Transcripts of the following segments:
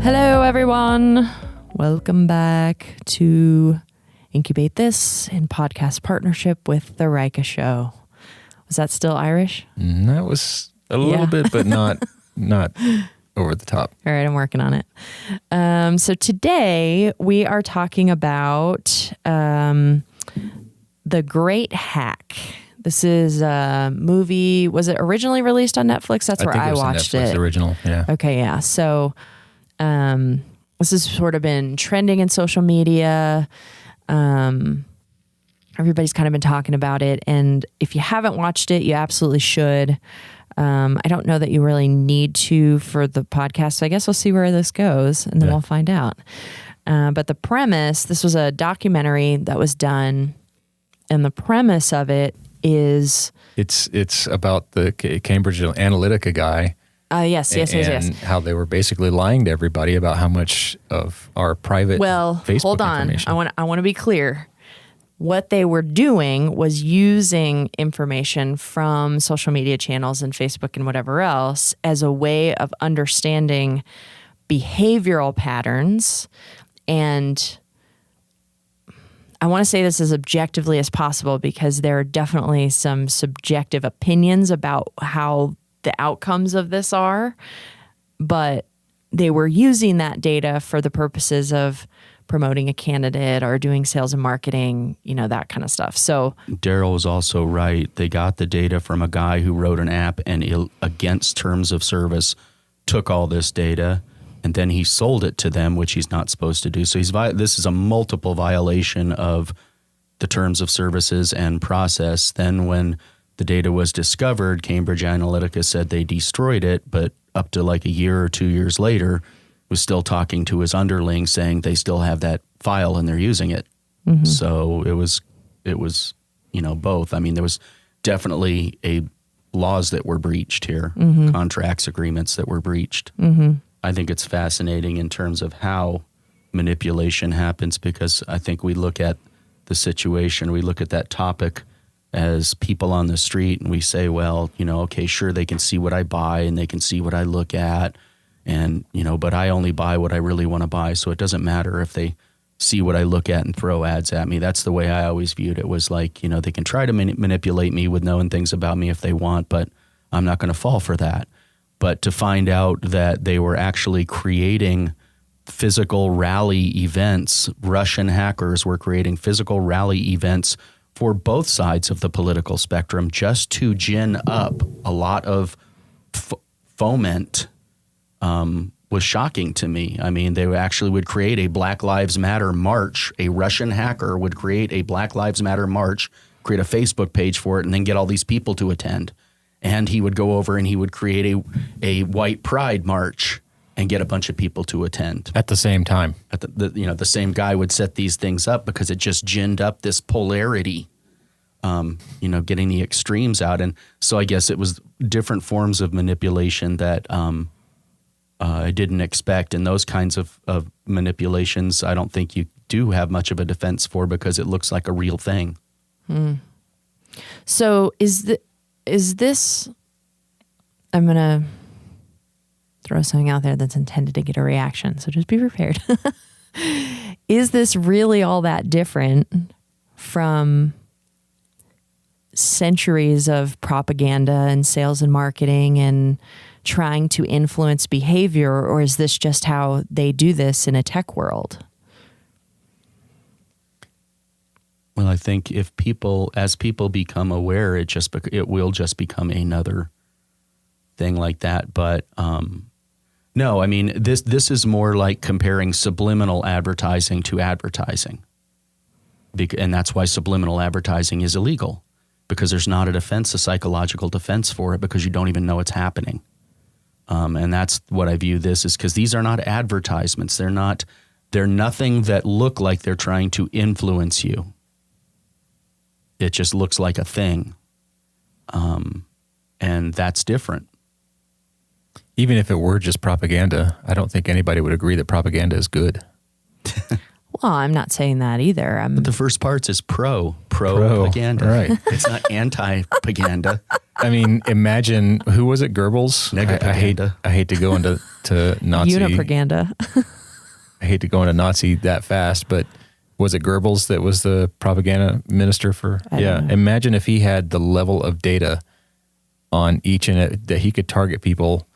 Hello, everyone. Welcome back to Incubate This in podcast partnership with the Raika Show. Was that still Irish? That was a little bit, but not over the top. All right, I'm working on it. So today we are talking about The Great Hack. This is a movie. Was it originally released on Netflix? That's where I watched it. Netflix original, yeah. Okay, yeah. So this has sort of been trending in social media. Everybody's kind of been talking about it. And if you haven't watched it, you absolutely should. I don't know that you really need to for the podcast. So I guess we'll see where this goes and then we'll find out. But the premise, this was a documentary that was done. And the premise of it is... It's about the Cambridge Analytica guy. Yes. And how they were basically lying to everybody about how much of our private Facebook hold on. information. I want to be clear. What they were doing was using information from social media channels and Facebook and whatever else as a way of understanding behavioral patterns. And I want to say this as objectively as possible because there are definitely some subjective opinions about how the outcomes of this are, but they were using that data for the purposes of promoting a candidate or doing sales and marketing, that kind of stuff. So Daryl was also right. They got the data from a guy who wrote an app and against terms of service took all this data and then he sold it to them, which he's not supposed to do. So this is a multiple violation of the terms of services and process. Then when the data was discovered, Cambridge Analytica said they destroyed it, but up to like a year or 2 years later, was still talking to his underlings saying they still have that file and they're using it. Mm-hmm. So it was, both. I mean, there was definitely laws that were breached here, contracts, agreements that were breached. Mm-hmm. I think it's fascinating in terms of how manipulation happens because I think we look at the situation, we look at that topic as people on the street and we say, well, okay, sure, they can see what I buy and they can see what I look at. And, but I only buy what I really want to buy. So it doesn't matter if they see what I look at and throw ads at me. That's the way I always viewed it was like, they can try to manipulate me with knowing things about me if they want, but I'm not going to fall for that. But to find out that they were actually creating physical rally events, Russian hackers were creating physical rally events for both sides of the political spectrum just to gin up a lot of foment was shocking to me. I mean, they actually would create a Black Lives Matter march. A Russian hacker would create a Black Lives Matter march, create a Facebook page for it, and then get all these people to attend. And he would go over and he would create a white pride march and get a bunch of people to attend. At the same time. The same guy would set these things up because it just ginned up this polarity, getting the extremes out. And so I guess it was different forms of manipulation that I didn't expect. And those kinds of manipulations, I don't think you do have much of a defense for because it looks like a real thing. So is this, I'm going to throw something out there that's intended to get a reaction. So just be prepared. Is this really all that different from centuries of propaganda and sales and marketing and trying to influence behavior, or is this just how they do this in a tech world? Well, I think as people become aware, it will just become another thing like that. But no, I mean this is more like comparing subliminal advertising to advertising, and that's why subliminal advertising is illegal because there's not a psychological defense for it because you don't even know it's happening. And that's what I view this is because these are not advertisements. They're nothing that look like they're trying to influence you. It just looks like a thing. And that's different. Even if it were just propaganda, I don't think anybody would agree that propaganda is good. Well, I'm not saying that either. But the first part is propaganda. Right. It's not anti-propaganda. I mean, imagine, who was it? Goebbels? I hate to go into Nazi. Unipropaganda. I hate to go into Nazi that fast, but was it Goebbels that was the propaganda minister for? I don't know. Imagine if he had the level of data on each and that he could target people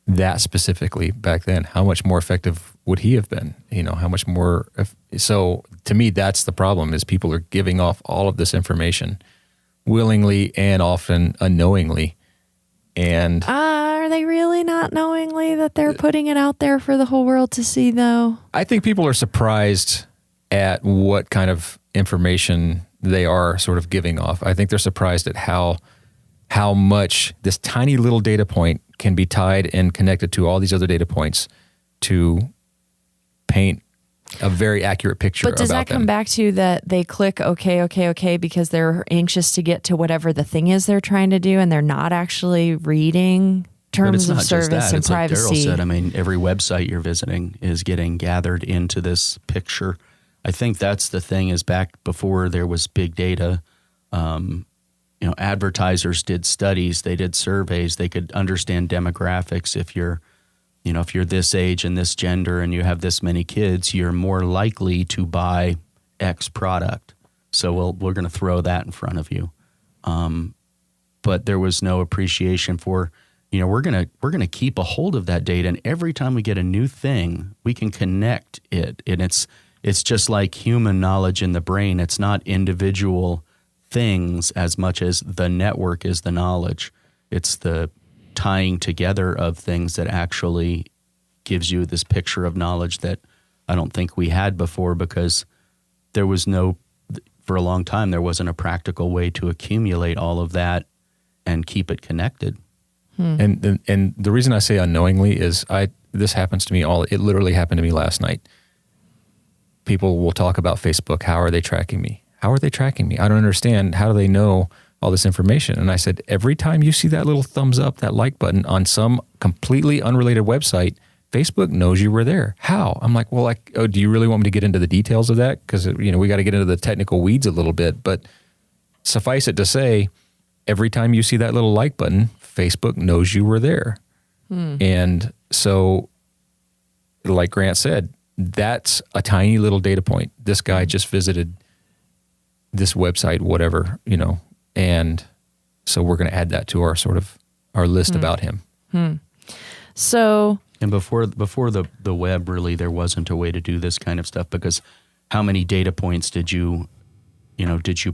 that specifically back then. How much more effective would he have been? How much more? So to me, that's the problem, is people are giving off all of this information willingly and often unknowingly. And are they really not knowingly that they're putting it out there for the whole world to see, though? I think people are surprised at what kind of information they are sort of giving off. I think they're surprised at how much this tiny little data point can be tied and connected to all these other data points to paint a very accurate picture about them. But does that come back to that they click okay, because they're anxious to get to whatever the thing is they're trying to do, and they're not actually reading terms of service and privacy? Like Daryl said, I mean, every website you're visiting is getting gathered into this picture. I think that's the thing, is back before there was big data, advertisers did studies, they did surveys, they could understand demographics. If you're this age and this gender and you have this many kids, you're more likely to buy X product. So we're going to throw that in front of you. But there was no appreciation for, we're going to keep a hold of that data, and every time we get a new thing, we can connect it. And it's just like human knowledge in the brain. It's not individual things as much as the network is the knowledge. It's the tying together of things that actually gives you this picture of knowledge that I don't think we had before, because for a long time, there wasn't a practical way to accumulate all of that and keep it connected. And the reason I say unknowingly is this happens to me it literally happened to me last night. People will talk about Facebook. How are they tracking me? How are they tracking me? I don't understand. How do they know all this information? And I said, every time you see that little thumbs up, that like button on some completely unrelated website, Facebook knows you were there. How? I'm like, well, do you really want me to get into the details of that? Because, we got to get into the technical weeds a little bit. But suffice it to say, every time you see that little like button, Facebook knows you were there. And so, like Grant said, that's a tiny little data point. This guy just visited this website, whatever, and so we're going to add that to our list about him. So, and before the web, really, there wasn't a way to do this kind of stuff, because how many data points did you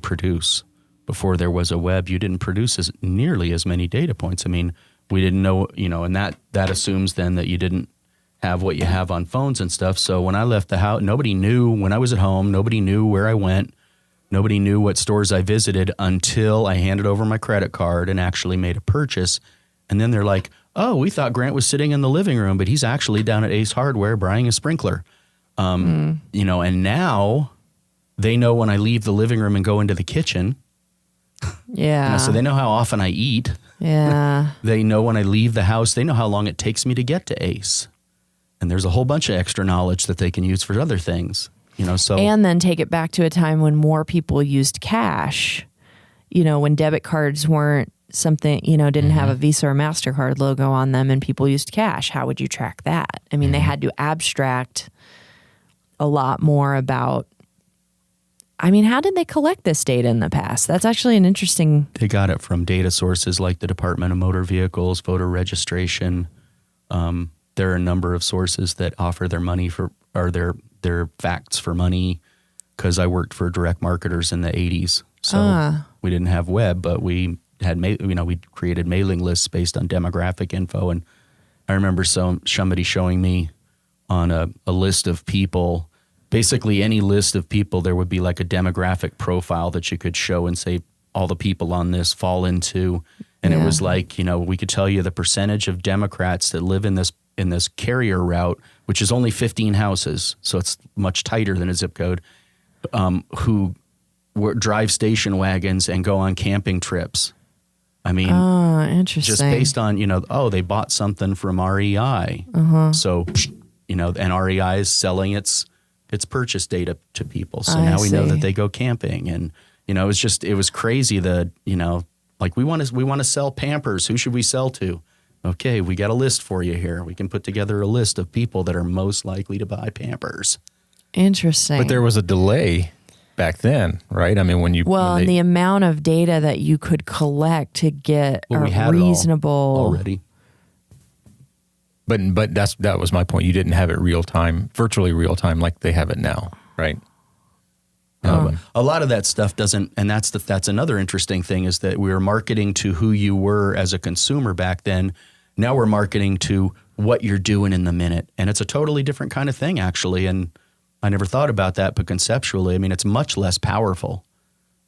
produce? Before there was a web, you didn't produce nearly as many data points. I mean, we didn't know, and that assumes then that you didn't have what you have on phones and stuff. So when I left the house, nobody knew when I was at home, nobody knew where I went. Nobody knew what stores I visited until I handed over my credit card and actually made a purchase. And then they're like, oh, we thought Grant was sitting in the living room, but he's actually down at Ace Hardware buying a sprinkler. And now they know when I leave the living room and go into the kitchen. Yeah. So they know how often I eat. Yeah. They know when I leave the house. They know how long it takes me to get to Ace. And there's a whole bunch of extra knowledge that they can use for other things. And then take it back to a time when more people used cash, when debit cards weren't something, didn't have a Visa or MasterCard logo on them, and people used cash. How would you track that? I mean, they had to abstract a lot more about, how did they collect this data in the past? That's actually an interesting... They got it from data sources like the Department of Motor Vehicles, voter registration. There are a number of sources that offer their money their facts for money, because I worked for direct marketers in the 80s. So we didn't have web, but we had, we created mailing lists based on demographic info. And I remember somebody showing me on a list of people, basically any list of people, there would be like a demographic profile that you could show and say all the people on this fall into. And it was like, we could tell you the percentage of Democrats that live in this carrier route, which is only 15 houses, so it's much tighter than a zip code, who drive station wagons and go on camping trips. I mean, interesting. Just based on, they bought something from REI. So, and REI is selling its its purchase data to people. So I now we know see. that they go camping, and it was crazy. Like we want to sell Pampers. Who should we sell to? Okay, we got a list for you here. We can put together a list of people that are most likely to buy Pampers. Interesting. But there was a delay back then, right? I mean, and the amount of data that you could collect to get we a had it all reasonable already. But that was my point. You didn't have it virtually real time like they have it now, right? A lot of that stuff doesn't, and that's another interesting thing, is that we were marketing to who you were as a consumer back then. Now we're marketing to what you're doing in the minute, and it's a totally different kind of thing, actually. And I never thought about that, but conceptually, I mean, it's much less powerful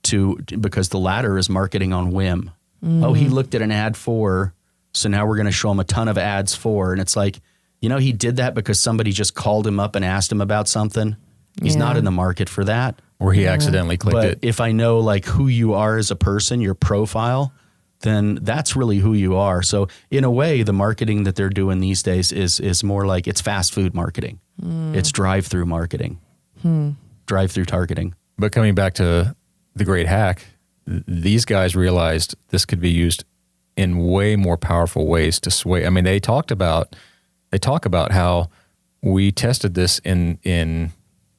because the latter is marketing on whim. Oh, he looked at an ad for, so now we're going to show him a ton of ads for, and it's like, he did that because somebody just called him up and asked him about something. He's not in the market for that. Or he accidentally clicked it. But if I know like who you are as a person, your profile, then that's really who you are. So in a way, the marketing that they're doing these days is more like it's fast food marketing. It's drive-through marketing, drive-through targeting. But coming back to the great hack, these guys realized this could be used in way more powerful ways to sway. I mean, they talk about how we tested this in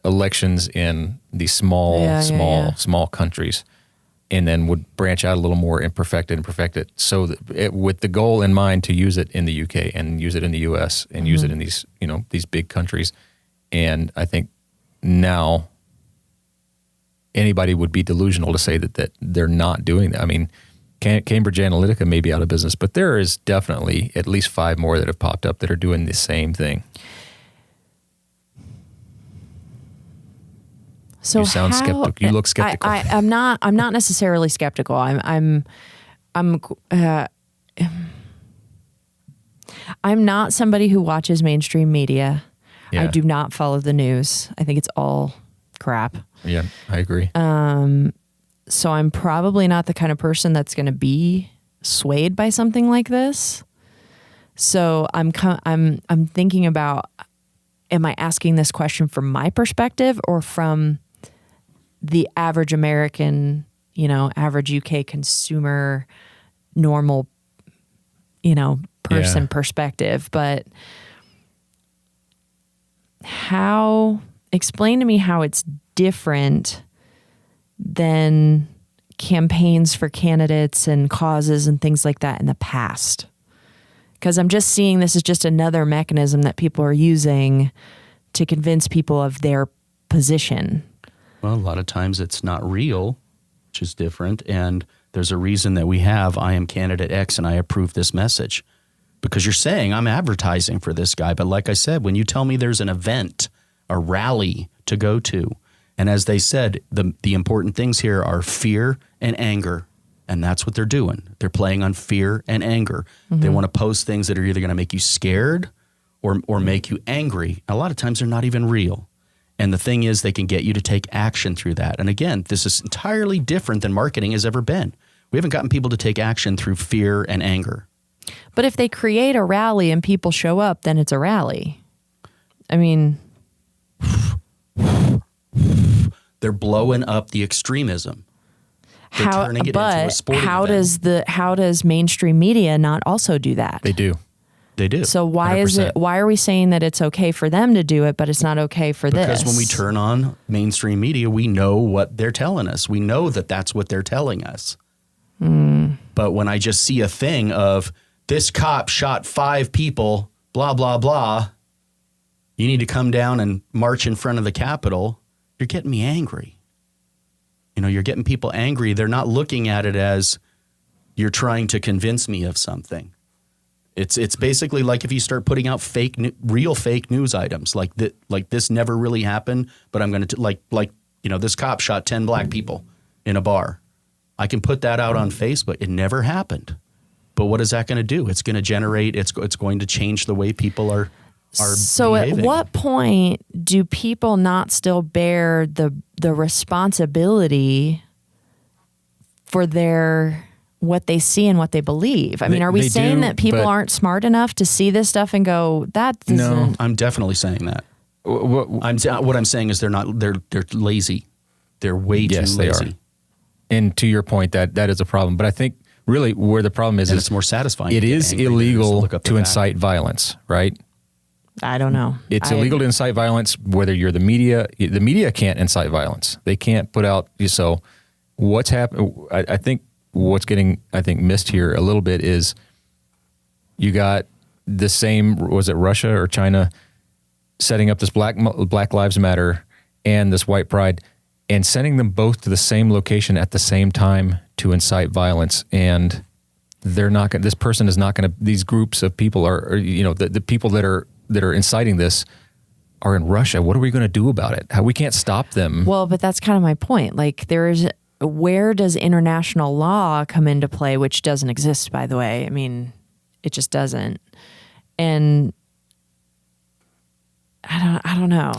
elections in these small countries, and then would branch out a little more and perfect it. So that with the goal in mind to use it in the UK and use it in the US and use it in these big countries. And I think now anybody would be delusional to say that they're not doing that. I mean, Cambridge Analytica may be out of business, but there is definitely at least 5 more that have popped up that are doing the same thing. So you sound skeptical. You look skeptical. I'm not necessarily skeptical. I'm not somebody who watches mainstream media. Yeah. I do not follow the news. I think it's all crap. Yeah, I agree. So I'm probably not the kind of person that's going to be swayed by something like this. So I'm thinking about, am I asking this question from my perspective or from the average American, average UK consumer, normal, person perspective? But explain to me how it's different than campaigns for candidates and causes and things like that in the past. Because I'm just seeing this as just another mechanism that people are using to convince people of their position. Well, a lot of times it's not real, which is different. And there's a reason that we have, I am candidate X and I approve this message. Because you're saying I'm advertising for this guy. But like I said, when you tell me there's an event, a rally to go to, and as they said, the important things here are fear and anger. And that's what they're doing. They're playing on fear and anger. They want to post things that are either going to make you scared or make you angry. A lot of times they're not even real. And the thing is, they can get you to take action through that. And again, this is entirely different than marketing has ever been. We haven't gotten people to take action through fear and anger. But if they create a rally and people show up, then it's a rally. I mean, they're blowing up the extremism. They're turning it into a sporting event. How does mainstream media not also do that? They do. They do. So why 100%. why are we saying that it's okay for them to do it, but it's not okay for this? Because when we turn on mainstream media, we know what they're telling us. We know that that's what they're telling us. But when I just see a thing of this cop shot 5 people, blah, blah, blah, you need to come down and march in front of the Capitol, you're getting me angry. You're getting people angry. They're not looking at it as you're trying to convince me of something. It's basically like if you start putting out real fake news items like that, like this never really happened, but I'm going to like this cop shot 10 black people in a bar. I can put that out on Facebook. It never happened. But what is that going to do? It's going to generate. It's going to change the way people are. So behaving. At what point do people not still bear the responsibility for what they see and what they believe? I mean, are we saying that people aren't smart enough to see this stuff and go, that doesn't... No, I'm definitely saying that. What I'm saying is they're lazy. They're way too lazy. Yes, they are. And to your point, that is a problem. But I think really where the problem is it's more satisfying. It is illegal to incite violence, right? I don't know. It's illegal to incite violence, whether you're the media. The media can't incite violence. They can't put out. So what's happened? I think what's getting missed here a little bit is you got the same. Was it Russia or China setting up this Black Lives Matter and this white pride and sending them both to the same location at the same time to incite violence? And they're not going. This person is not going to. These groups of people are the people that are inciting this are in Russia. What are we going to do about it? We can't stop them. Well, but that's kind of my point. Like, where does international law come into play, which doesn't exist, by the way? I mean, it just doesn't. And I don't know.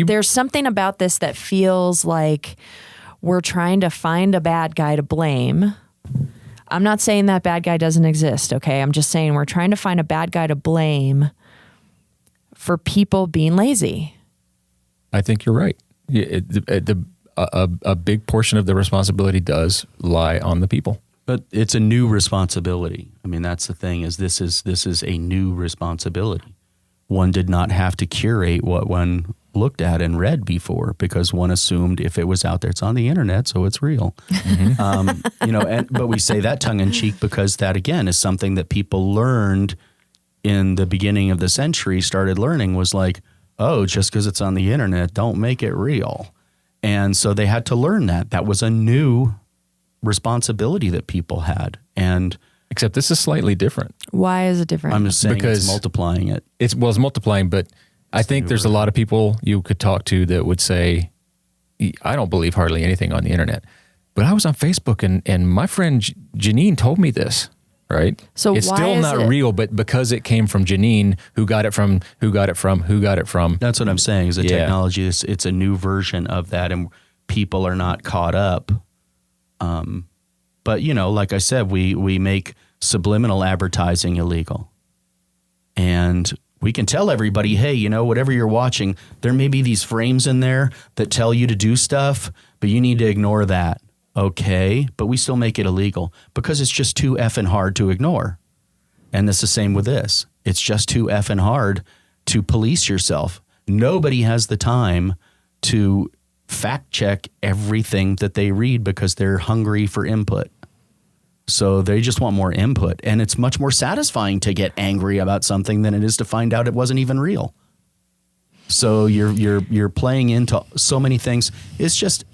There's something about this that feels like we're trying to find a bad guy to blame. I'm not saying that bad guy doesn't exist, okay? I'm just saying we're trying to find a bad guy to blame for people being lazy. I think you're right. A big portion of the responsibility does lie on the people. But it's a new responsibility. I mean, that's the thing, is this is a new responsibility. One did not have to curate what one looked at and read before, because one assumed if it was out there, it's on the internet, so it's real. Mm-hmm. But we say that tongue in cheek because that, again, is something that people learned in the beginning of the century, started learning, was like, oh, just because it's on the internet, don't make it real. And so they had to learn that. That was a new responsibility that people had. And except this is slightly different. Why is it different? I'm just saying it's multiplying it. It's multiplying, but I think there's a lot of people you could talk to that would say, I don't believe hardly anything on the internet. But I was on Facebook and my friend Janine told me this, right? So it's why still is not it real, but because it came from Janine, who got it from. That's what I'm saying, is the technology, it's a new version of that, and people are not caught up. But, like I said, we make subliminal advertising illegal. And we can tell everybody, hey, whatever you're watching, there may be these frames in there that tell you to do stuff, but you need to ignore that. Okay, but we still make it illegal because it's just too effing hard to ignore. And it's the same with this. It's just too effing hard to police yourself. Nobody has the time to fact check everything that they read because they're hungry for input. So they just want more input. And it's much more satisfying to get angry about something than it is to find out it wasn't even real. So you're playing into so many things. It's just,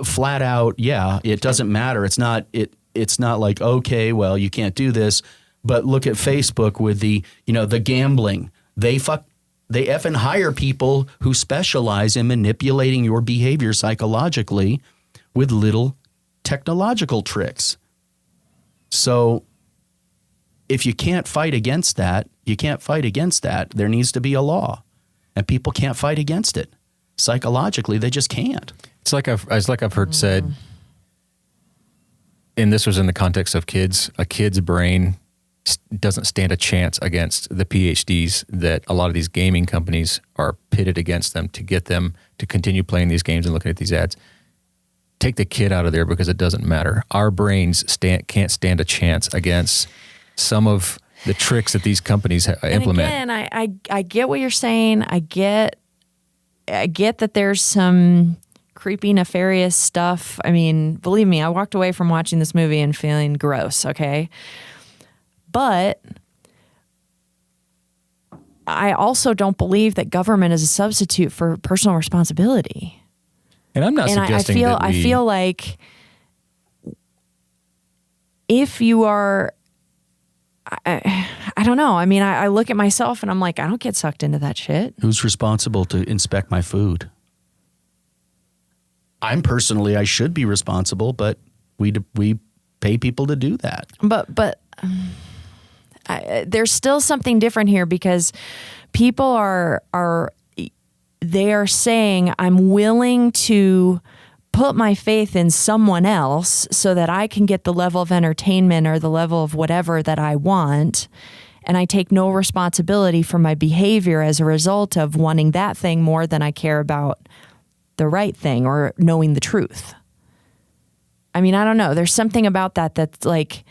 flat out, it doesn't matter. It's not like, okay, well, you can't do this. But look at Facebook with the gambling. They effing hire people who specialize in manipulating your behavior psychologically with little technological tricks. So if you can't fight against that, there needs to be a law. And people can't fight against it. Psychologically, they just can't. It's like I've heard said, and this was in the context of kids, a kid's brain doesn't stand a chance against the PhDs that a lot of these gaming companies are pitted against them to get them to continue playing these games and looking at these ads. Take the kid out of there because it doesn't matter. Our brains can't stand a chance against some of the tricks that these companies implement. And again, I get what you're saying. I get that there's some creepy, nefarious stuff. I mean, believe me, I walked away from watching this movie and feeling gross, okay? But I also don't believe that government is a substitute for personal responsibility. And I'm not suggesting that I feel like if you are... I don't know. I mean, I look at myself and I'm like, I don't get sucked into that shit. Who's responsible to inspect my food? I should be responsible, but we pay people to do that. But there's still something different here because people are saying, I'm willing to put my faith in someone else so that I can get the level of entertainment or the level of whatever that I want. and I take no responsibility for my behavior as a result of wanting that thing more than I care about the right thing or knowing the truth. I mean, I don't know. There's something about that that's like,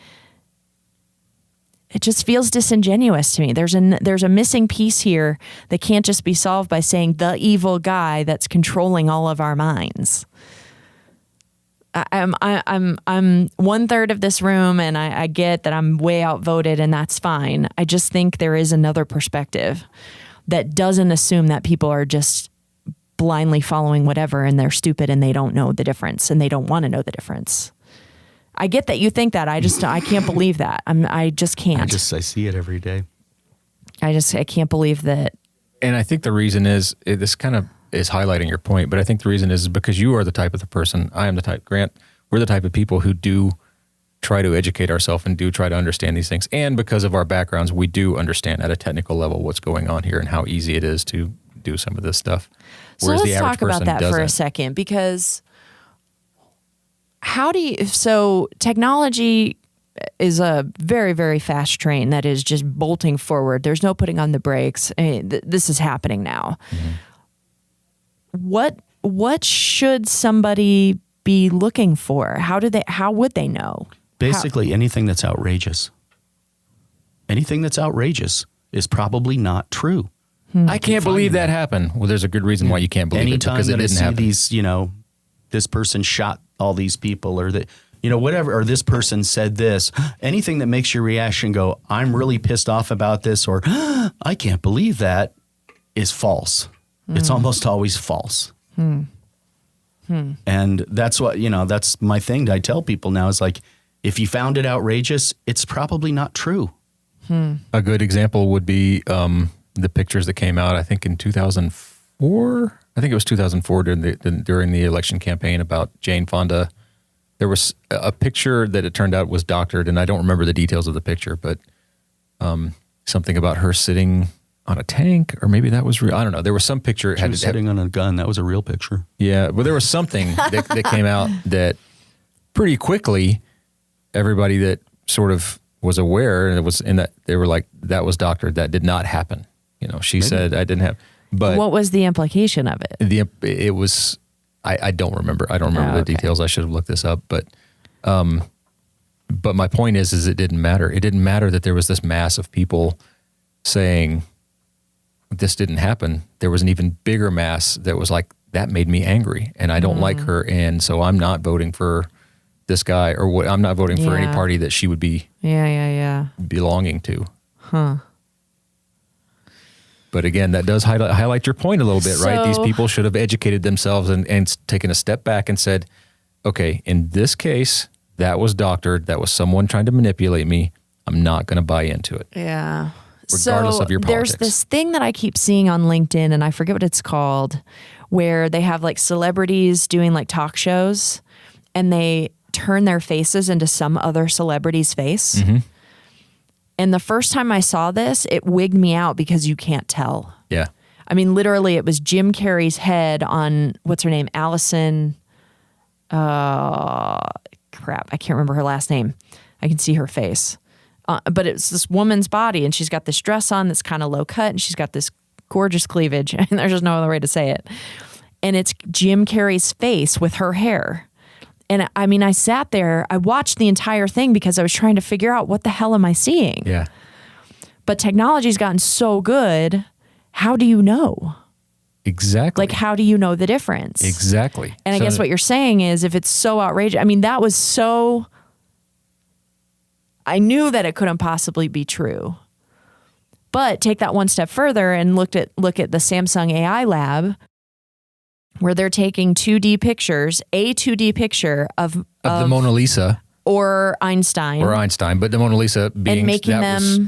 it just feels disingenuous to me. There's a missing piece here that can't just be solved by saying the evil guy that's controlling all of our minds. I'm 1/3 of this room, and I get that I'm way outvoted, and that's fine. I just think there is another perspective that doesn't assume that people are just blindly following whatever and they're stupid and they don't know the difference and they don't want to know the difference. I get that you think that. I can't believe that. I just can't. I see it every day. I can't believe that. And I think the reason is, this kind of is highlighting your point, but I think the reason is because you are the type of the person, I am the type, Grant, we're the type of people who do try to educate ourselves and do try to understand these things. And because of our backgrounds, we do understand at a technical level what's going on here and how easy it is to do some of this stuff. So let's talk about that for a second, because so technology is a very, very fast train that is just bolting forward. There's no putting on the brakes. This is happening now. Mm-hmm. What should somebody be looking for? How would they know? Basically, anything that's outrageous. Anything that's outrageous is probably not true. I can't believe that happened. Well, there's a good reason why you can't believe it, because it didn't happen. These, this person shot all these people, or that, whatever, or this person said this, anything that makes your reaction go, I'm really pissed off about this, or I can't believe that, is false. It's almost always false. And that's what, that's my thing I tell people now is like, if you found it outrageous, it's probably not true. A good example would be the pictures that came out, I think in 2004. I think it was 2004 during the election campaign about Jane Fonda. There was a picture that it turned out was doctored, and I don't remember the details of the picture, but something about her sitting on a tank, or maybe that was real. I don't know. There was some picture. She was sitting on a gun. That was a real picture. Yeah, but there was something that came out that pretty quickly everybody that sort of was aware, and it was in that they were like, that was doctored. That did not happen. She said I didn't have. But what was the implication of it? It was, I don't remember. I don't remember the details. I should have looked this up. But my point is it didn't matter. It didn't matter that there was this mass of people saying this didn't happen. There was an even bigger mass that was like, that made me angry, and I don't like her, and so I'm not voting for this guy, or I'm not voting for any party that she would be belonging to. But again, that does highlight your point a little bit, right? These people should have educated themselves and taken a step back and said, okay, in this case, that was doctored. That was someone trying to manipulate me. I'm not going to buy into it. Yeah. Regardless of your politics. There's this thing that I keep seeing on LinkedIn, and I forget what it's called, where they have like celebrities doing like talk shows, and they turn their faces into some other celebrity's face. Mm-hmm. And the first time I saw this, it wigged me out because you can't tell. Yeah. I mean, literally, it was Jim Carrey's head on, what's her name? Allison. Crap. I can't remember her last name. I can see her face. But it's this woman's body, and she's got this dress on that's kind of low cut, and she's got this gorgeous cleavage, and there's just no other way to say it. And it's Jim Carrey's face with her hair. And I mean, I sat there, I watched the entire thing because I was trying to figure out, what the hell am I seeing? Yeah. But technology's gotten so good. How do you know? Exactly. Like, how do you know the difference? Exactly. And I guess what you're saying is, if it's so outrageous, I mean, that was so, I knew that it couldn't possibly be true. But take that one step further and look at the Samsung AI lab, where they're taking 2D pictures, a 2D picture of the Mona Lisa or Einstein, but the Mona Lisa being, and making them was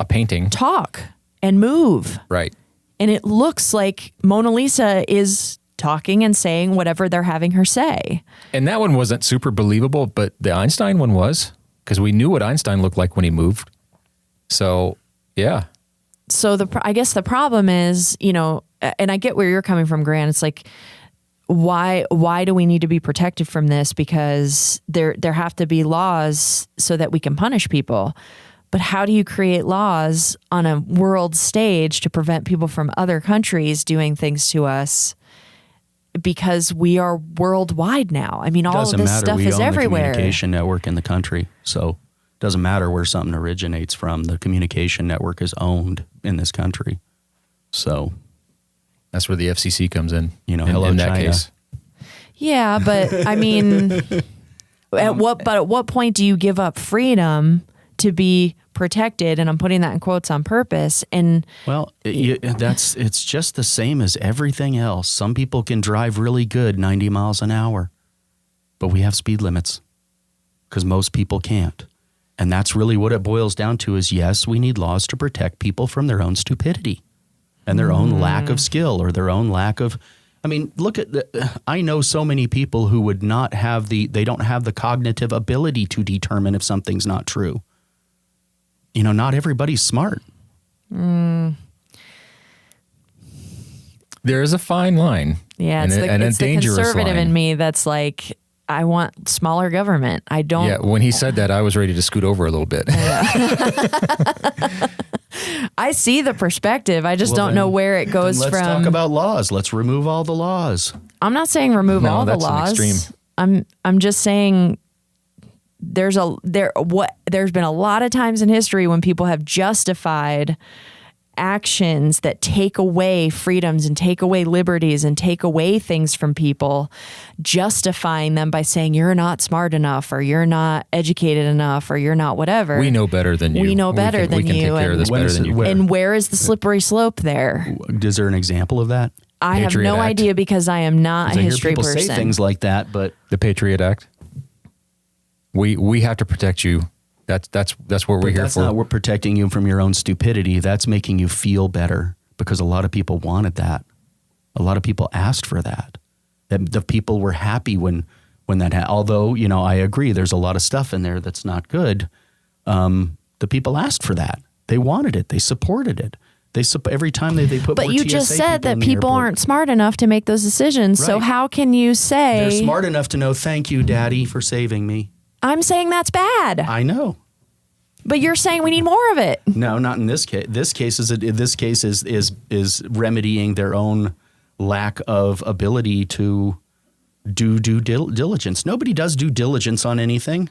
a painting, talk and move. Right. And it looks like Mona Lisa is talking and saying whatever they're having her say. And that one wasn't super believable, but the Einstein one was, because we knew what Einstein looked like when he moved. So, yeah. So I guess the problem is, and I get where you're coming from, Grant. It's like, why do we need to be protected from this? Because there have to be laws so that we can punish people. But how do you create laws on a world stage to prevent people from other countries doing things to us? Because we are worldwide now. I mean, all of this stuff is everywhere. We own the communication network in the country. So it doesn't matter where something originates from. The communication network is owned in this country. So that's where the FCC comes in. Hello, in that China. case. Yeah, but I mean, at what point do you give up freedom to be protected? And I'm putting that in quotes on purpose. And it's just the same as everything else. Some people can drive really good 90 miles an hour, but we have speed limits because most people can't. And that's really what it boils down to is, yes, we need laws to protect people from their own stupidity and their own lack of skill or their own lack of, look at I know so many people who would not have they don't have the cognitive ability to determine if something's not true. Not everybody's smart. There is a fine line. Yeah, it's the conservative in me that's like, I want smaller government. I don't. Yeah, when he said that, I was ready to scoot over a little bit. I see the perspective. I just don't know where it goes let's from. Let's talk about laws. Let's remove all the laws. I'm not saying remove all the laws. An extreme. I'm just saying there's been a lot of times in history when people have justified actions that take away freedoms and take away liberties and take away things from people, justifying them by saying you're not smart enough or you're not educated enough or you're not whatever. We know better than you. We know better than you. We can take care of this better than you. And where is the slippery slope there? Is there an example of that? I have no idea because I am not a history person. People say things like that, but the Patriot Act. We have to protect you. That's what we're here for. That's not, we're protecting you from your own stupidity. That's making you feel better because a lot of people wanted that. A lot of people asked for that. The people were happy when that happened. Although, I agree, there's a lot of stuff in there that's not good. The people asked for that. They wanted it. They supported it. Every time they put But more you TSA just said that people airport. aren't smart enough to make those decisions. Right. So how can you say... They're smart enough to know, thank you, Daddy, for saving me. I'm saying that's bad. I know. But you're saying we need more of it. No, not in this case. This case is remedying their own lack of ability to do due diligence. Nobody does due diligence on anything.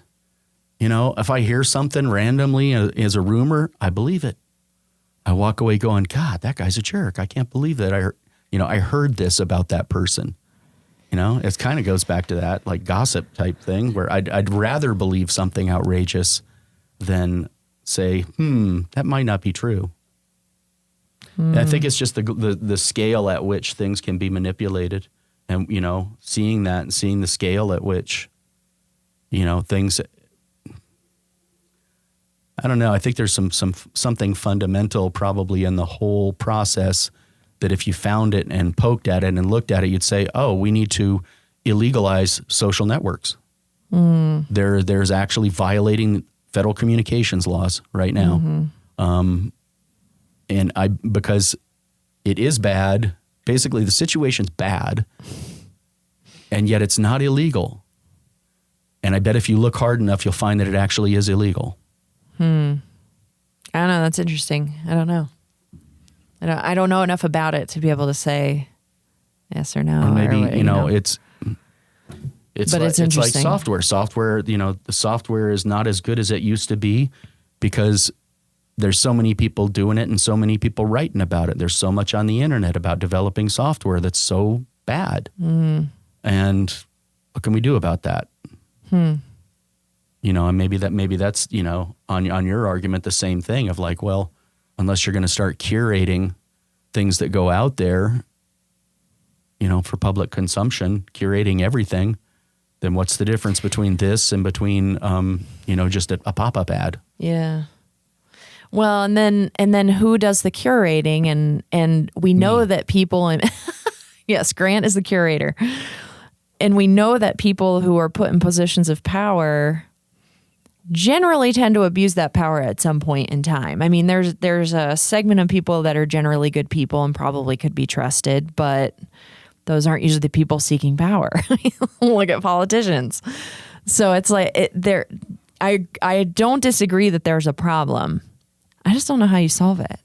If I hear something randomly as a rumor, I believe it. I walk away going, God, that guy's a jerk. I can't believe that I heard this about that person. It kind of goes back to that like gossip type thing where I'd rather believe something outrageous than say, that might not be true. I think it's just the scale at which things can be manipulated and, seeing that and seeing the scale at which, things, I don't know. I think there's something fundamental probably in the whole process that if you found it and poked at it and looked at it, you'd say, oh, we need to illegalize social networks. There's actually violating federal communications laws right now. Because it is bad, basically the situation's bad, and yet it's not illegal. And I bet if you look hard enough, you'll find that it actually is illegal. I don't know. That's interesting. I don't know. I don't know enough about it to be able to say yes or no. Or maybe, it's it's like software. Software, the software is not as good as it used to be because there's so many people doing it and so many people writing about it. There's so much on the internet about developing software that's so bad. And what can we do about that? And maybe that's, on your argument, the same thing of like, well, unless you're going to start curating things that go out there, for public consumption, curating everything, then what's the difference between this and between, just a pop-up ad? Yeah. Well, and then who does the curating? And we know that people, yes, Grant is the curator. And we know that people who are put in positions of power generally tend to abuse that power at some point in time. I mean, there's a segment of people that are generally good people and probably could be trusted, but those aren't usually the people seeking power. Look at politicians. So it's like I don't disagree that there's a problem. I just don't know how you solve it.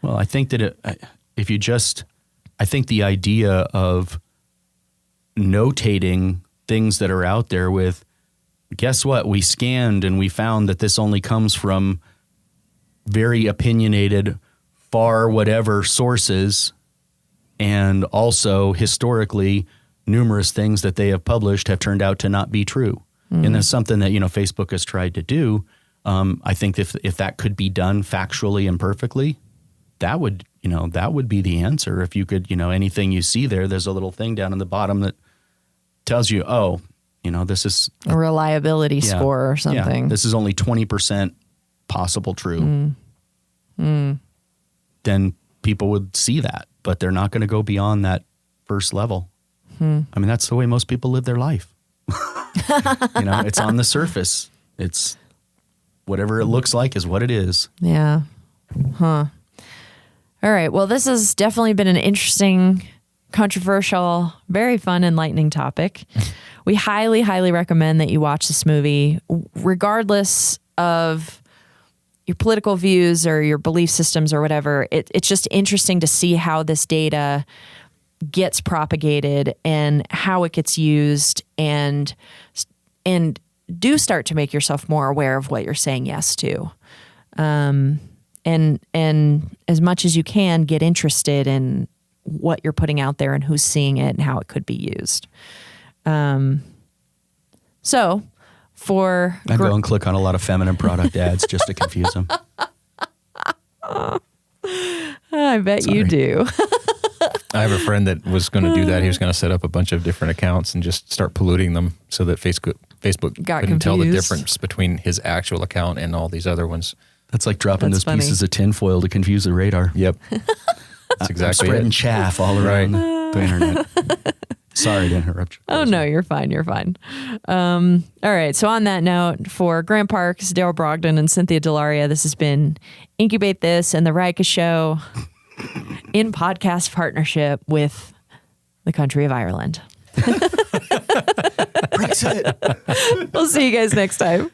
Well, I think that I think the idea of notating things that are out there with, guess what? We scanned and we found that this only comes from very opinionated, far whatever sources, and also historically numerous things that they have published have turned out to not be true. And that's something that, Facebook has tried to do. I think if that could be done factually and perfectly, that would be the answer. If you could, anything you see there's a little thing down in the bottom that tells you, this is a reliability score or something. Yeah, this is only 20% possible true. Then people would see that, but they're not going to go beyond that first level. I mean, that's the way most people live their life. It's on the surface. It's whatever it looks like is what it is. Yeah. Huh. All right. Well, this has definitely been an interesting, controversial, very fun, enlightening topic. We highly, highly recommend that you watch this movie, regardless of your political views or your belief systems or whatever. It's just interesting to see how this data gets propagated and how it gets used, and do start to make yourself more aware of what you're saying yes to. And as much as you can, get interested in what you're putting out there and who's seeing it and how it could be used. So for... I go and click on a lot of feminine product ads just to confuse them. I bet you do. I have a friend that was going to do that. He was going to set up a bunch of different accounts and just start polluting them so that Facebook couldn't tell the difference between his actual account and all these other ones. That's like dropping those pieces of tinfoil to confuse the radar. Yep. That's exactly spreading chaff all around the internet. Sorry to interrupt you. Oh, no, you're fine. You're fine. All right. So on that note, for Grant Parks, Daryl Brogdon, and Cynthia Delaria, this has been Incubate This and the Raika Show in podcast partnership with the country of Ireland. Brexit. We'll see you guys next time.